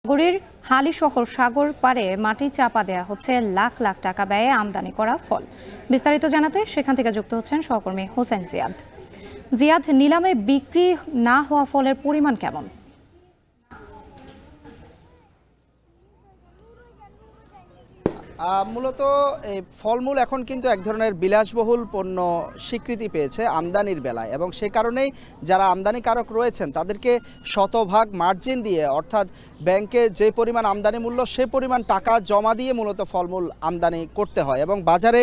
নগরীর হালিশহর সাগর পাড়ে মাটি চাপা দেয়া হচ্ছে লাখ লাখ টাকা ব্যয়ে আমদানি করা ফল। বিস্তারিত জানাতে সেখান থেকে যুক্ত হচ্ছেন সহকর্মী হোসেন জিয়াদ। জিয়াদ, নিলামে বিক্রি না হওয়া ফলের পরিমাণ কেমন? মূলত এই ফলমূল এখন কিন্তু এক ধরনের বিলাসবহুল পণ্য স্বীকৃতি পেয়েছে আমদানির বেলায়, এবং সে কারণেই যারা আমদানিকারক রয়েছেন তাদেরকে শতভাগ মার্জিন দিয়ে, অর্থাৎ ব্যাংকে যে পরিমাণ আমদানি মূল্য সে পরিমাণ টাকা জমা দিয়ে মূলত ফলমূল আমদানি করতে হয়। এবং বাজারে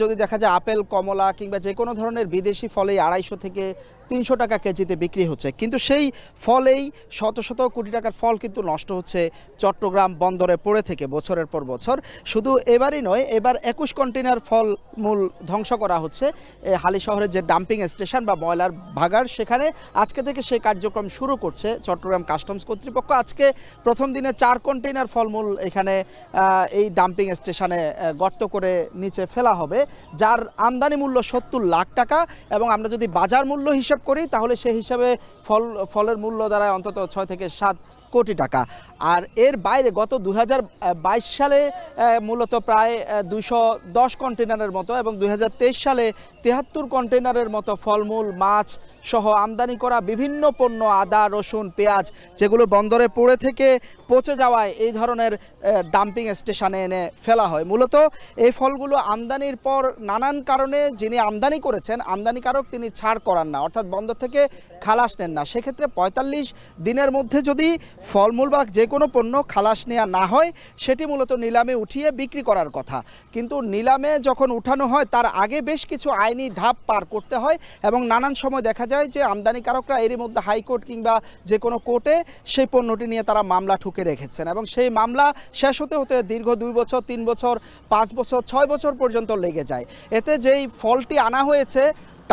যদি দেখা যায় আপেল, কমলা কিংবা যে কোনো ধরনের বিদেশি ফলেই 250 থেকে 300 টাকা কেজিতে বিক্রি হচ্ছে, কিন্তু সেই ফলেই শত শত কোটি টাকার ফল কিন্তু নষ্ট হচ্ছে চট্টগ্রাম বন্দরে পড়ে থেকে বছরের পর বছর। শুধু এবারই নয়, এবার 21 কন্টেনার ফলমূল ধ্বংস করা হচ্ছে হালি শহরের যে ডাম্পিং স্টেশন বা ময়লার ভাগাড়, সেখানে আজকে থেকে সেই কার্যক্রম শুরু করছে চট্টগ্রাম কাস্টমস কর্তৃপক্ষ। আজকে প্রথম দিনে 4 কন্টেনার ফলমূল এখানে এই ডাম্পিং স্টেশনে গর্ত করে নিচে ফেলা হবে, যার আমদানি মূল্য 70 লাখ টাকা। এবং আমরা যদি বাজার মূল্য হিসাব করি তাহলে সেই হিসাবে ফলের মূল্য দাঁড়ায় অন্তত 6 থেকে 7 কোটি টাকা। আর এর বাইরে গত 2022 সালে মূলত প্রায় 210 কন্টেনারের মতো এবং 2023 সালে 73 কন্টেনারের মতো ফলমূল, মাছ সহ আমদানি করা বিভিন্ন পণ্য, আদা, রসুন, পেঁয়াজ, যেগুলো বন্দরে পড়ে থেকে পচে যাওয়ায় এই ধরনের ডাম্পিং স্টেশনে এনে ফেলা হয়। মূলত এই ফলগুলো আমদানির পর নানান কারণে যিনি আমদানি করেছেন, আমদানিকারক তিনি ছাড় করান না, অর্থাৎ বন্দর থেকে খালাস নেন না। সেক্ষেত্রে 45 দিনের মধ্যে যদি ফলমূল বা যে কোনো পণ্য খালাস নেওয়া না হয়, সেটি মূলত নিলামে উঠিয়ে বিক্রি করার কথা। কিন্তু নিলামে যখন উঠানো হয় তার আগে বেশ কিছু আইনি ধাপ পার করতে হয়, এবং নানান সময় দেখা যায় যে আমদানিকারকরা এরই মধ্যে হাইকোর্ট কিংবা যে কোনো কোর্টে সেই পণ্যটি নিয়ে তারা মামলা ঠুকে রেখেছেন, এবং সেই মামলা শেষ হতে হতে দীর্ঘ 2 বছর, 3 বছর, 5 বছর, 6 বছর পর্যন্ত লেগে যায়। এতে যেই ফলটি আনা হয়েছে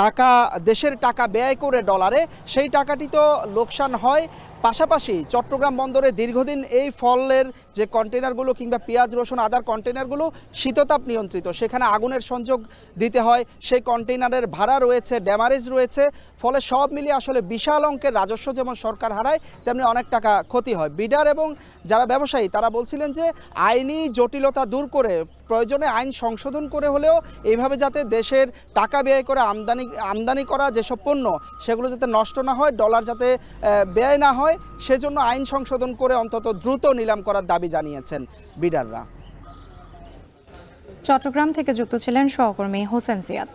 টাকা, দেশের টাকা ব্যয় করে ডলারে, সেই টাকাটি তো লোকসান হয়। পাশাপাশি চট্টগ্রাম বন্দরে দীর্ঘদিন এই ফলের যে কন্টেনারগুলো কিংবা পেঁয়াজ, রসুন, আদার কন্টেনারগুলো শীততাপ নিয়ন্ত্রিত, সেখানে আগুনের সংযোগ দিতে হয়, সেই কন্টেনারের ভাড়া রয়েছে, ড্যামারেজ রয়েছে, ফলে সব মিলিয়ে আসলে বিশাল অঙ্কের রাজস্ব যেমন সরকার হারায়, তেমনি অনেক টাকা ক্ষতি হয়। বিডার এবং যারা ব্যবসায়ী তারা বলছিলেন যে আইনি জটিলতা দূর করে, প্রয়োজনে আইন সংশোধন করে হলেও এইভাবে যাতে দেশের টাকা ব্যয় করে আমদানি করা যেসব পণ্য সেগুলো যাতে নষ্ট না হয়, ডলার যাতে ব্যয় না হয়, সেজন্য আইন সংশোধন করে অন্তত দ্রুত নিলাম করার দাবি জানিয়েছেন বিডাররা। চট্টগ্রাম থেকে যুক্ত ছিলেন সহকর্মী হোসেন জিয়াদ।